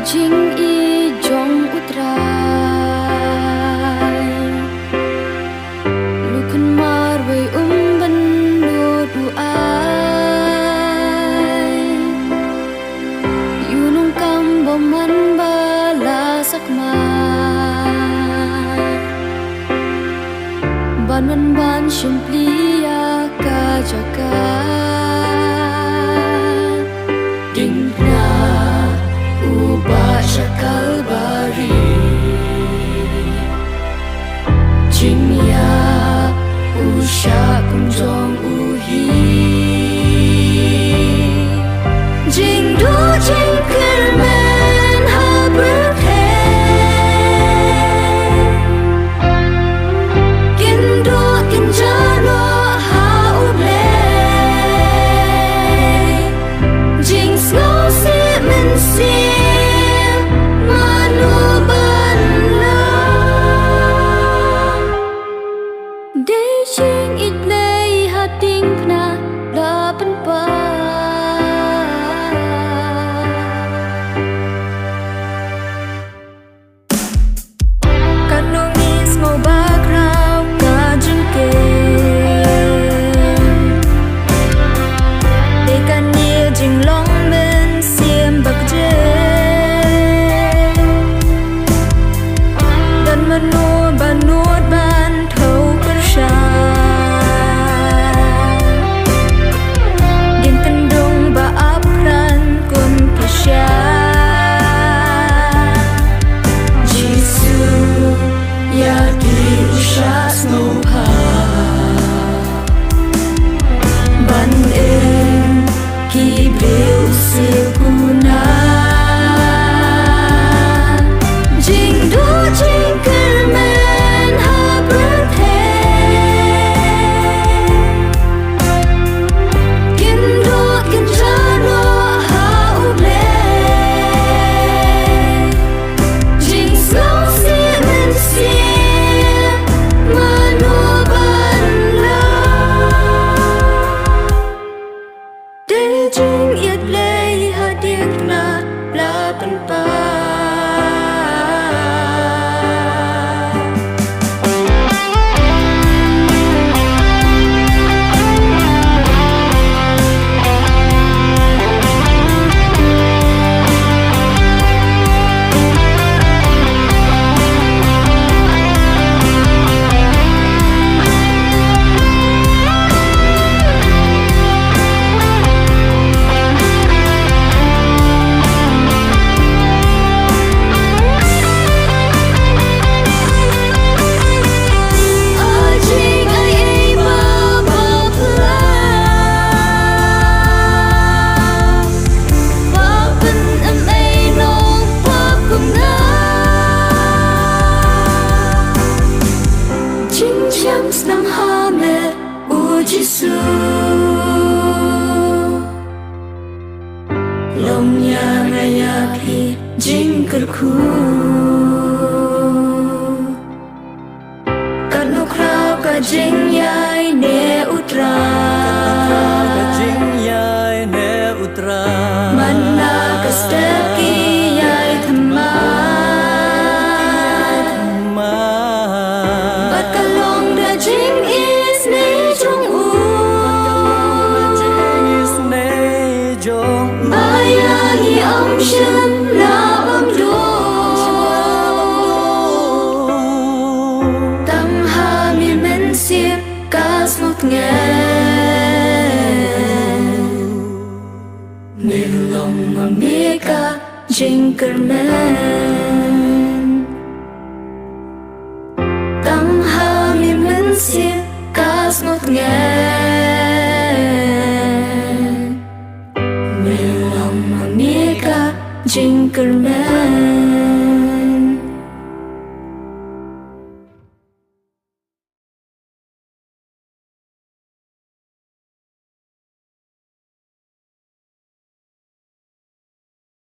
Jing i jong utrai Lukun marway ban lột u ai Yunong kam boman bala sakma Ban simplia ka jaka Dingna uba syakal bari Jingya usya kunjong uhi Jing du jing kermen ha berkhe Kindu kinjano ha uble Jing snow si men si Jing it lay hating na laban pa Kanong mismo bagraw ka jingke Dekan niya jing long men siem bakje Dan menua banut ban thâu persya Jing it lay hadir na laban pa Nam hame ujisu Lomnya ngayaki jingkerku Kanu krau ka jingyai ne utra Mana ka steki yai thama Jing is ne jong u Maya hi om shen la bam do Tam ha mi men sip kas mot nge Nilong mamika jing kermen Tam ha sip kas mot nge Nilang mamika jing kermen